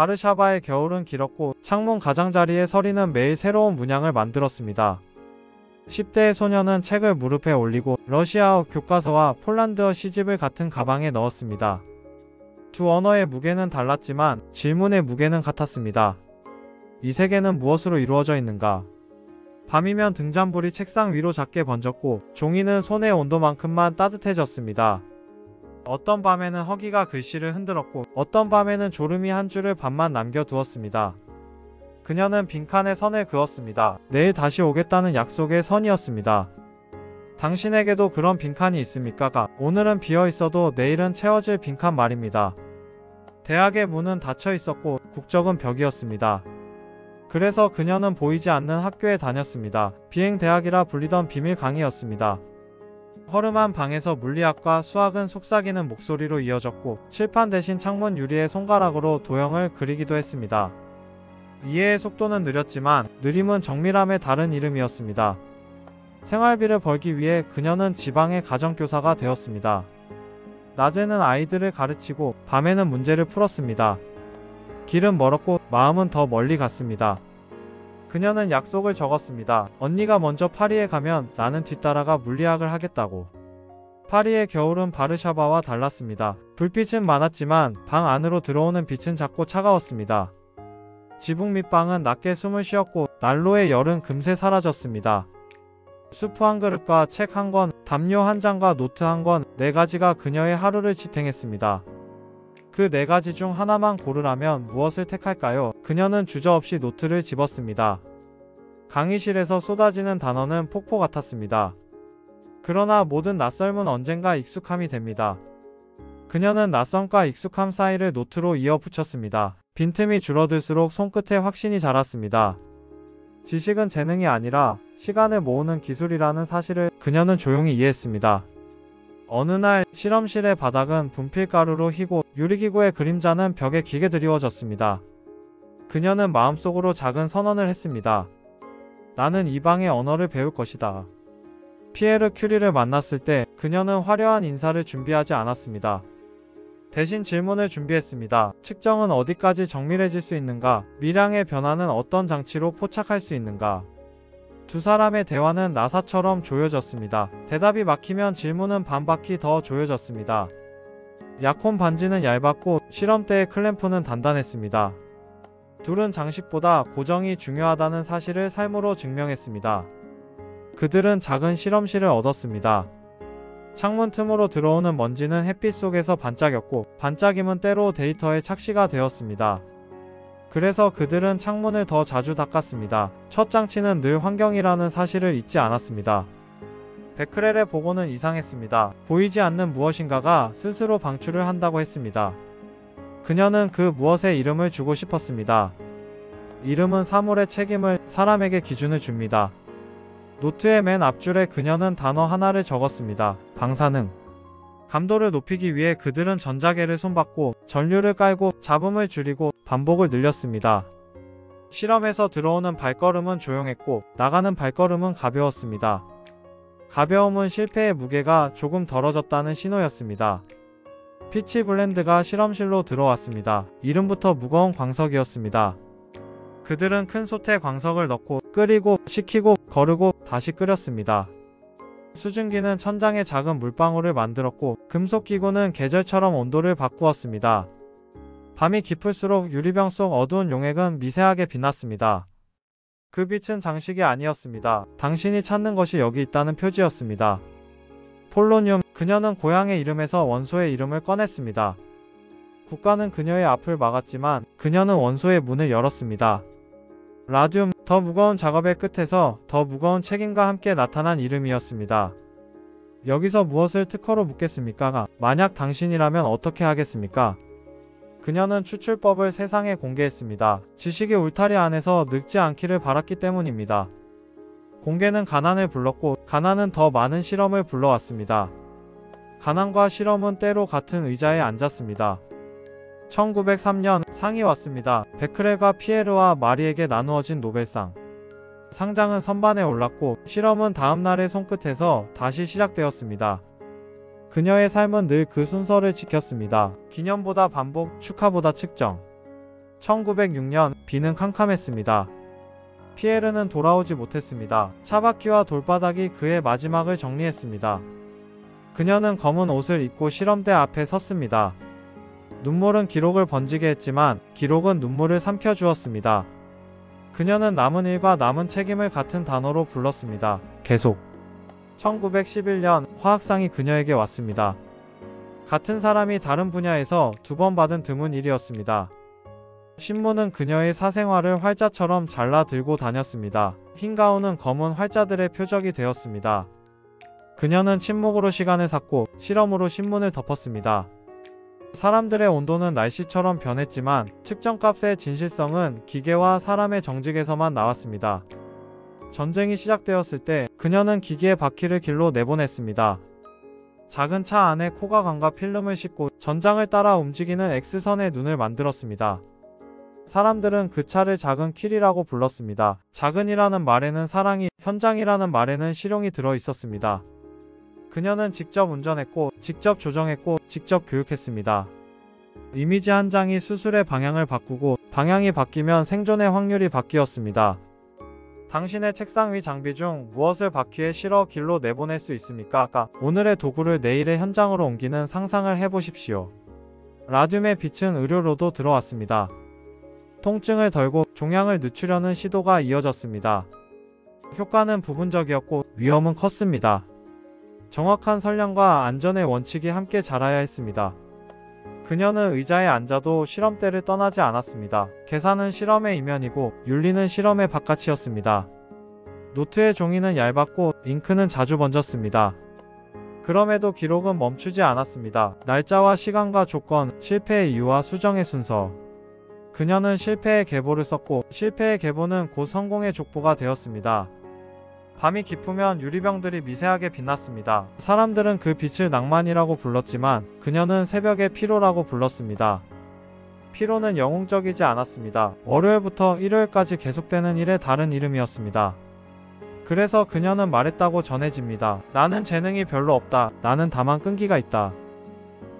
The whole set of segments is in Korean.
바르샤바의 겨울은 길었고 창문 가장자리에 서리는 매일 새로운 문양을 만들었습니다. 10대의 소녀는 책을 무릎에 올리고 러시아어 교과서와 폴란드어 시집을 같은 가방에 넣었습니다. 두 언어의 무게는 달랐지만 질문의 무게는 같았습니다. 이 세계는 무엇으로 이루어져 있는가? 밤이면 등잔불이 책상 위로 작게 번졌고 종이는 손의 온도만큼만 따뜻해졌습니다. 어떤 밤에는 허기가 글씨를 흔들었고 어떤 밤에는 졸음이 한 줄을 반만 남겨두었습니다. 그녀는 빈칸에 선을 그었습니다. 내일 다시 오겠다는 약속의 선이었습니다. 당신에게도 그런 빈칸이 있습니까? 오늘은 비어 있어도 내일은 채워질 빈칸 말입니다. 대학의 문은 닫혀 있었고 국적은 벽이었습니다. 그래서 그녀는 보이지 않는 학교에 다녔습니다. 비행대학이라 불리던 비밀 강의였습니다. 허름한 방에서 물리학과 수학은 속삭이는 목소리로 이어졌고 칠판 대신 창문 유리에 손가락으로 도형을 그리기도 했습니다. 이해의 속도는 느렸지만 느림은 정밀함의 다른 이름이었습니다. 생활비를 벌기 위해 그녀는 지방의 가정교사가 되었습니다. 낮에는 아이들을 가르치고 밤에는 문제를 풀었습니다. 길은 멀었고 마음은 더 멀리 갔습니다. 그녀는 약속을 적었습니다. 언니가 먼저 파리에 가면 나는 뒤따라가 물리학을 하겠다고. 파리의 겨울은 바르샤바와 달랐습니다. 불빛은 많았지만 방 안으로 들어오는 빛은 작고 차가웠습니다. 지붕 밑방은 낮게 숨을 쉬었고 난로의 열은 금세 사라졌습니다. 수프 한 그릇과 책 한 권, 담요 한 장과 노트 한 권, 4가지가 그녀의 하루를 지탱했습니다. 그 4가지 중 하나만 고르라면 무엇을 택할까요? 그녀는 주저없이 노트를 집었습니다. 강의실에서 쏟아지는 단어는 폭포 같았습니다. 그러나 모든 낯설음은 언젠가 익숙함이 됩니다. 그녀는 낯섦과 익숙함 사이를 노트로 이어 붙였습니다. 빈틈이 줄어들수록 손끝에 확신이 자랐습니다. 지식은 재능이 아니라 시간을 모으는 기술이라는 사실을 그녀는 조용히 이해했습니다. 어느 날 실험실의 바닥은 분필가루로 희고 유리기구의 그림자는 벽에 기게 드리워졌습니다. 그녀는 마음속으로 작은 선언을 했습니다. 나는 이 방의 언어를 배울 것이다. 피에르 큐리를 만났을 때 그녀는 화려한 인사를 준비하지 않았습니다. 대신 질문을 준비했습니다. 측정은 어디까지 정밀해질 수 있는가? 미량의 변화는 어떤 장치로 포착할 수 있는가? 두 사람의 대화는 나사처럼 조여졌습니다. 대답이 막히면 질문은 반바퀴 더 조여졌습니다. 약혼 반지는 얇았고 실험대의 클램프는 단단했습니다. 둘은 장식보다 고정이 중요하다는 사실을 삶으로 증명했습니다. 그들은 작은 실험실을 얻었습니다. 창문 틈으로 들어오는 먼지는 햇빛 속에서 반짝였고 반짝임은 때로 데이터의 착시가 되었습니다. 그래서 그들은 창문을 더 자주 닦았습니다. 첫 장치는 늘 환경이라는 사실을 잊지 않았습니다. 베크렐의 보고는 이상했습니다. 보이지 않는 무엇인가가 스스로 방출을 한다고 했습니다. 그녀는 그 무엇에 이름을 주고 싶었습니다. 이름은 사물의 책임을, 사람에게 기준을 줍니다. 노트의 맨 앞줄에 그녀는 단어 하나를 적었습니다. 방사능. 감도를 높이기 위해 그들은 전자계를 손봤고 전류를 깔고 잡음을 줄이고 반복을 늘렸습니다. 실험에서 들어오는 발걸음은 조용했고 나가는 발걸음은 가벼웠습니다. 가벼움은 실패의 무게가 조금 덜어졌다는 신호였습니다. 피치 블렌드가 실험실로 들어왔습니다. 이름부터 무거운 광석이었습니다. 그들은 큰 솥에 광석을 넣고 끓이고 식히고 거르고 다시 끓였습니다. 수증기는 천장에 작은 물방울을 만들었고 금속기구는 계절처럼 온도를 바꾸었습니다. 밤이 깊을수록 유리병 속 어두운 용액은 미세하게 빛났습니다. 그 빛은 장식이 아니었습니다. 당신이 찾는 것이 여기 있다는 표지였습니다. 폴로늄. 그녀는 고향의 이름에서 원소의 이름을 꺼냈습니다. 국가는 그녀의 앞을 막았지만 그녀는 원소의 문을 열었습니다. 라듐. 더 무거운 작업의 끝에서 더 무거운 책임과 함께 나타난 이름이었습니다. 여기서 무엇을 특허로 묻겠습니까? 만약 당신이라면 어떻게 하겠습니까? 그녀는 추출법을 세상에 공개했습니다. 지식의 울타리 안에서 늙지 않기를 바랐기 때문입니다. 공개는 가난을 불렀고 가난은 더 많은 실험을 불러왔습니다. 가난과 실험은 때로 같은 의자에 앉았습니다. 1903년 상이 왔습니다. 베크렐과 피에르와 마리에게 나누어진 노벨상. 상장은 선반에 올랐고 실험은 다음날의 손끝에서 다시 시작되었습니다. 그녀의 삶은 늘 그 순서를 지켰습니다. 기념보다 반복, 축하보다 측정. 1906년 비는 캄캄했습니다. 피에르는 돌아오지 못했습니다. 차바퀴와 돌바닥이 그의 마지막을 정리했습니다. 그녀는 검은 옷을 입고 실험대 앞에 섰습니다. 눈물은 기록을 번지게 했지만 기록은 눈물을 삼켜주었습니다. 그녀는 남은 일과 남은 책임을 같은 단어로 불렀습니다. 계속. 1911년 화학상이 그녀에게 왔습니다. 같은 사람이 다른 분야에서 2번 받은 드문 일이었습니다. 신문은 그녀의 사생활을 활자처럼 잘라 들고 다녔습니다. 흰 가운은 검은 활자들의 표적이 되었습니다. 그녀는 침묵으로 시간을 샀고 실험으로 신문을 덮었습니다. 사람들의 온도는 날씨처럼 변했지만 측정값의 진실성은 기계와 사람의 정직에서만 나왔습니다. 전쟁이 시작되었을 때 그녀는 기계의 바퀴를 길로 내보냈습니다. 작은 차 안에 코가관과 필름을 싣고 전장을 따라 움직이는 X선의 눈을 만들었습니다. 사람들은 그 차를 작은 킬이라고 불렀습니다. 작은이라는 말에는 사랑이, 현장이라는 말에는 실용이 들어 있었습니다. 그녀는 직접 운전했고, 직접 조정했고, 직접 교육했습니다. 이미지 한 장이 수술의 방향을 바꾸고, 방향이 바뀌면 생존의 확률이 바뀌었습니다. 당신의 책상 위 장비 중 무엇을 바퀴에 실어 길로 내보낼 수 있습니까? 오늘의 도구를 내일의 현장으로 옮기는 상상을 해보십시오. 라듐의 빛은 의료로도 들어왔습니다. 통증을 덜고 종양을 늦추려는 시도가 이어졌습니다. 효과는 부분적이었고 위험은 컸습니다. 정확한 설명과 안전의 원칙이 함께 자라야 했습니다. 그녀는 의자에 앉아도 실험대를 떠나지 않았습니다. 계산은 실험의 이면이고 윤리는 실험의 바깥이었습니다. 노트의 종이는 얇았고 잉크는 자주 번졌습니다. 그럼에도 기록은 멈추지 않았습니다. 날짜와 시간과 조건, 실패의 이유와 수정의 순서. 그녀는 실패의 계보를 썼고 실패의 계보는 곧 성공의 족보가 되었습니다. 밤이 깊으면 유리병들이 미세하게 빛났습니다. 사람들은 그 빛을 낭만이라고 불렀지만 그녀는 새벽의 피로라고 불렀습니다. 피로는 영웅적이지 않았습니다. 월요일부터 일요일까지 계속되는 일의 다른 이름이었습니다. 그래서 그녀는 말했다고 전해집니다. 나는 재능이 별로 없다. 나는 다만 끈기가 있다.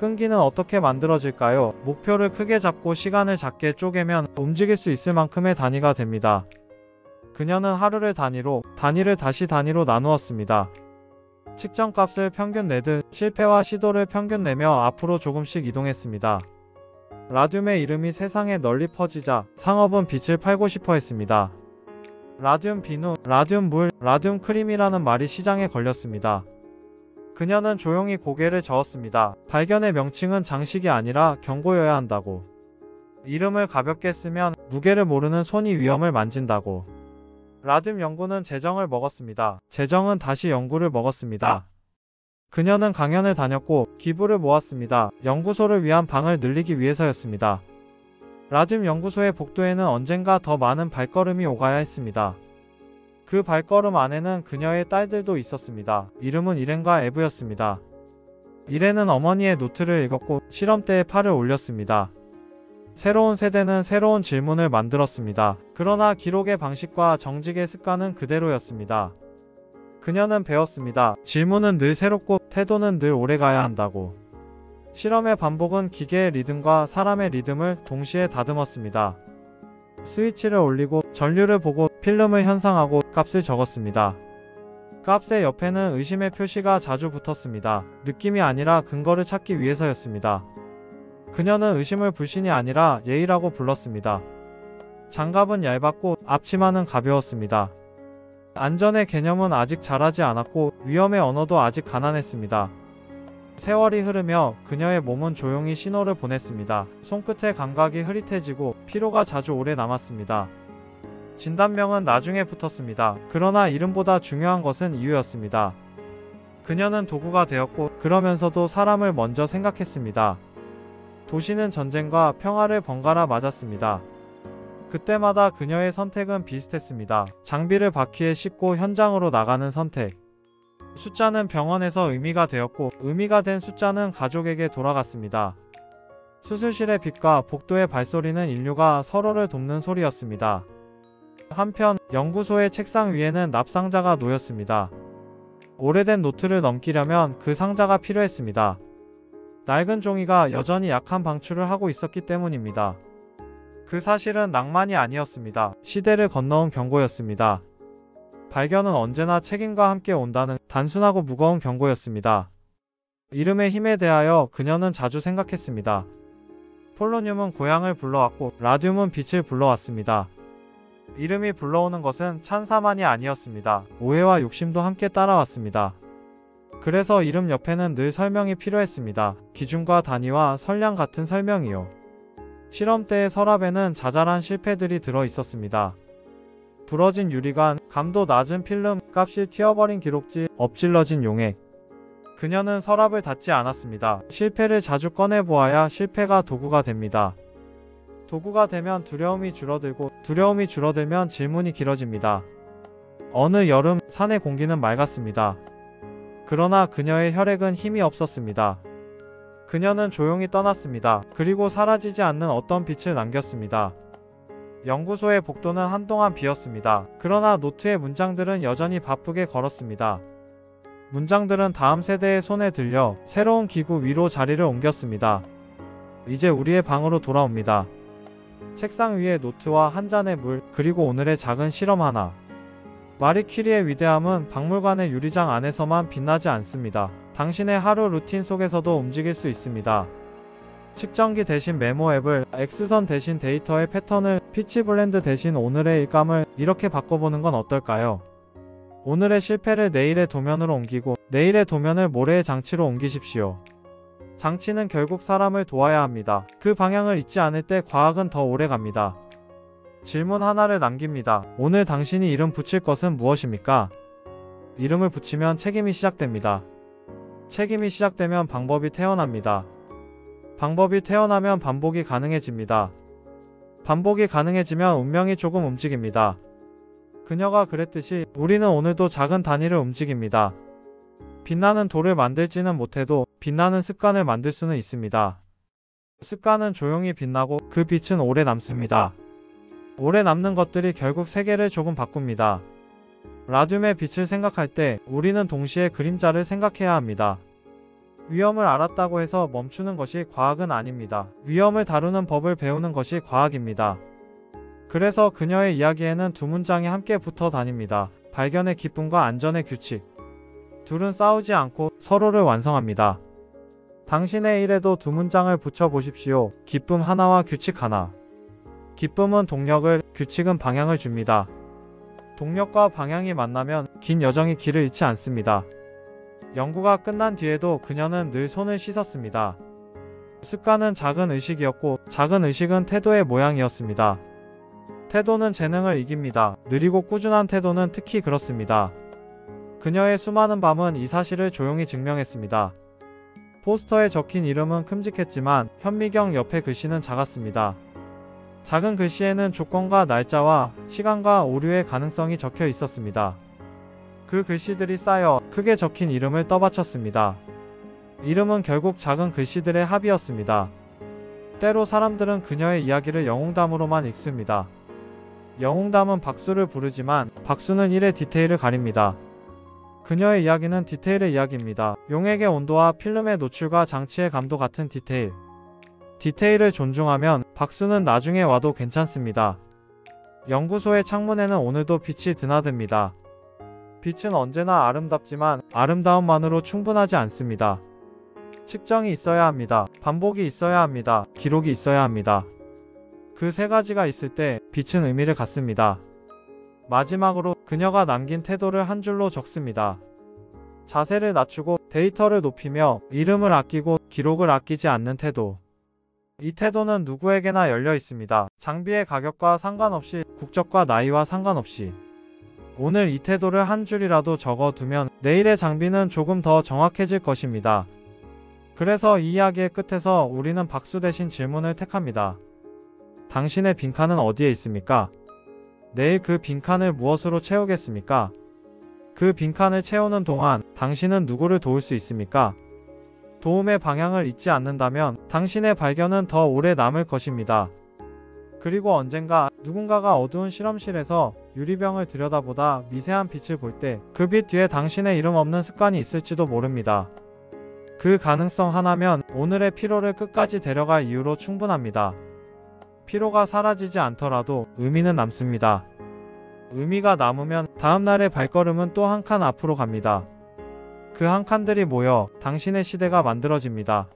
끈기는 어떻게 만들어질까요? 목표를 크게 잡고 시간을 작게 쪼개면 움직일 수 있을 만큼의 단위가 됩니다. 그녀는 하루를 단위로, 단위를 다시 단위로 나누었습니다. 측정값을 평균 내듯 실패와 시도를 평균 내며 앞으로 조금씩 이동했습니다. 라듐의 이름이 세상에 널리 퍼지자 상업은 빛을 팔고 싶어 했습니다. 라듐 비누, 라듐 물, 라듐 크림이라는 말이 시장에 걸렸습니다. 그녀는 조용히 고개를 저었습니다. 발견의 명칭은 장식이 아니라 경고여야 한다고. 이름을 가볍게 쓰면 무게를 모르는 손이 위험을 만진다고. 라듐 연구는 재정을 먹었습니다. 재정은 다시 연구를 먹었습니다. 그녀는 강연을 다녔고 기부를 모았습니다. 연구소를 위한 방을 늘리기 위해서였습니다. 라듐 연구소의 복도에는 언젠가 더 많은 발걸음이 오가야 했습니다. 그 발걸음 안에는 그녀의 딸들도 있었습니다. 이름은 이렌과 에브였습니다. 이렌은 어머니의 노트를 읽었고 실험대에 팔을 올렸습니다. 새로운 세대는 새로운 질문을 만들었습니다. 그러나 기록의 방식과 정직의 습관은 그대로였습니다. 그녀는 배웠습니다. 질문은 늘 새롭고 태도는 늘 오래가야 한다고. 실험의 반복은 기계의 리듬과 사람의 리듬을 동시에 다듬었습니다. 스위치를 올리고 전류를 보고 필름을 현상하고 값을 적었습니다. 값의 옆에는 의심의 표시가 자주 붙었습니다. 느낌이 아니라 근거를 찾기 위해서였습니다. 그녀는 의심을 불신이 아니라 예의라고 불렀습니다. 장갑은 얇았고 앞치마는 가벼웠습니다. 안전의 개념은 아직 자라지 않았고 위험의 언어도 아직 가난했습니다. 세월이 흐르며 그녀의 몸은 조용히 신호를 보냈습니다. 손끝의 감각이 흐릿해지고 피로가 자주 오래 남았습니다. 진단명은 나중에 붙었습니다. 그러나 이름보다 중요한 것은 이유였습니다. 그녀는 도구가 되었고 그러면서도 사람을 먼저 생각했습니다. 도시는 전쟁과 평화를 번갈아 맞았습니다. 그때마다 그녀의 선택은 비슷했습니다. 장비를 바퀴에 싣고 현장으로 나가는 선택. 숫자는 병원에서 의미가 되었고 의미가 된 숫자는 가족에게 돌아갔습니다. 수술실의 빛과 복도의 발소리는 인류가 서로를 돕는 소리였습니다. 한편 연구소의 책상 위에는 납상자가 놓였습니다. 오래된 노트를 넘기려면 그 상자가 필요했습니다. 낡은 종이가 여전히 약한 방출을 하고 있었기 때문입니다. 그 사실은 낭만이 아니었습니다. 시대를 건너온 경고였습니다. 발견은 언제나 책임과 함께 온다는 단순하고 무거운 경고였습니다. 이름의 힘에 대하여 그녀는 자주 생각했습니다. 폴로늄은 고향을 불러왔고 라듐은 빛을 불러왔습니다. 이름이 불러오는 것은 찬사만이 아니었습니다. 오해와 욕심도 함께 따라왔습니다. 그래서 이름 옆에는 늘 설명이 필요했습니다. 기준과 단위와 선량 같은 설명이요. 실험 때의 서랍에는 자잘한 실패들이 들어 있었습니다. 부러진 유리관, 감도 낮은 필름, 값이 튀어버린 기록지, 엎질러진 용액. 그녀는 서랍을 닫지 않았습니다. 실패를 자주 꺼내보아야 실패가 도구가 됩니다. 도구가 되면 두려움이 줄어들고 두려움이 줄어들면 질문이 길어집니다. 어느 여름 산의 공기는 맑았습니다. 그러나 그녀의 혈액은 힘이 없었습니다. 그녀는 조용히 떠났습니다. 그리고 사라지지 않는 어떤 빛을 남겼습니다. 연구소의 복도는 한동안 비었습니다. 그러나 노트의 문장들은 여전히 바쁘게 걸었습니다. 문장들은 다음 세대의 손에 들려 새로운 기구 위로 자리를 옮겼습니다. 이제 우리의 방으로 돌아옵니다. 책상 위에 노트와 한 잔의 물, 그리고 오늘의 작은 실험 하나. 마리 퀴리의 위대함은 박물관의 유리장 안에서만 빛나지 않습니다. 당신의 하루 루틴 속에서도 움직일 수 있습니다. 측정기 대신 메모 앱을, X선 대신 데이터의 패턴을, 피치 블렌드 대신 오늘의 일감을 이렇게 바꿔보는 건 어떨까요? 오늘의 실패를 내일의 도면으로 옮기고 내일의 도면을 모레의 장치로 옮기십시오. 장치는 결국 사람을 도와야 합니다. 그 방향을 잊지 않을 때 과학은 더 오래 갑니다. 질문 하나를 남깁니다. 오늘 당신이 이름 붙일 것은 무엇입니까? 이름을 붙이면 책임이 시작됩니다. 책임이 시작되면 방법이 태어납니다. 방법이 태어나면 반복이 가능해집니다. 반복이 가능해지면 운명이 조금 움직입니다. 그녀가 그랬듯이 우리는 오늘도 작은 단위를 움직입니다. 빛나는 돌을 만들지는 못해도 빛나는 습관을 만들 수는 있습니다. 습관은 조용히 빛나고 그 빛은 오래 남습니다. 오래 남는 것들이 결국 세계를 조금 바꿉니다. 라듐의 빛을 생각할 때 우리는 동시에 그림자를 생각해야 합니다. 위험을 알았다고 해서 멈추는 것이 과학은 아닙니다. 위험을 다루는 법을 배우는 것이 과학입니다. 그래서 그녀의 이야기에는 두 문장이 함께 붙어 다닙니다. 발견의 기쁨과 안전의 규칙. 둘은 싸우지 않고 서로를 완성합니다. 당신의 일에도 두 문장을 붙여보십시오. 기쁨 하나와 규칙 하나. 기쁨은 동력을, 규칙은 방향을 줍니다. 동력과 방향이 만나면 긴 여정이 길을 잃지 않습니다. 연구가 끝난 뒤에도 그녀는 늘 손을 씻었습니다. 습관은 작은 의식이었고 작은 의식은 태도의 모양이었습니다. 태도는 재능을 이깁니다. 느리고 꾸준한 태도는 특히 그렇습니다. 그녀의 수많은 밤은 이 사실을 조용히 증명했습니다. 포스터에 적힌 이름은 큼직했지만 현미경 옆의 글씨는 작았습니다. 작은 글씨에는 조건과 날짜와 시간과 오류의 가능성이 적혀 있었습니다. 그 글씨들이 쌓여 크게 적힌 이름을 떠받쳤습니다. 이름은 결국 작은 글씨들의 합이었습니다. 때로 사람들은 그녀의 이야기를 영웅담으로만 읽습니다. 영웅담은 박수를 부르지만 박수는 일의 디테일을 가립니다. 그녀의 이야기는 디테일의 이야기입니다. 용액의 온도와 필름의 노출과 장치의 감도 같은 디테일. 디테일을 존중하면 박수는 나중에 와도 괜찮습니다. 연구소의 창문에는 오늘도 빛이 드나듭니다. 빛은 언제나 아름답지만 아름다움만으로 충분하지 않습니다. 측정이 있어야 합니다. 반복이 있어야 합니다. 기록이 있어야 합니다. 그 세 가지가 있을 때 빛은 의미를 갖습니다. 마지막으로 그녀가 남긴 태도를 한 줄로 적습니다. 자세를 낮추고 데이터를 높이며 이름을 아끼고 기록을 아끼지 않는 태도. 이 태도는 누구에게나 열려 있습니다. 장비의 가격과 상관없이, 국적과 나이와 상관없이. 오늘 이 태도를 한 줄이라도 적어두면 내일의 장비는 조금 더 정확해질 것입니다. 그래서 이 이야기의 끝에서 우리는 박수 대신 질문을 택합니다. 당신의 빈칸은 어디에 있습니까? 내일 그 빈칸을 무엇으로 채우겠습니까? 그 빈칸을 채우는 동안 당신은 누구를 도울 수 있습니까? 도움의 방향을 잊지 않는다면 당신의 발견은 더 오래 남을 것입니다. 그리고 언젠가 누군가가 어두운 실험실에서 유리병을 들여다보다 미세한 빛을 볼 때 그 빛 뒤에 당신의 이름 없는 습관이 있을지도 모릅니다. 그 가능성 하나면 오늘의 피로를 끝까지 데려갈 이유로 충분합니다. 피로가 사라지지 않더라도 의미는 남습니다. 의미가 남으면 다음날의 발걸음은 또 한 칸 앞으로 갑니다. 그 한 칸들이 모여 당신의 시대가 만들어집니다.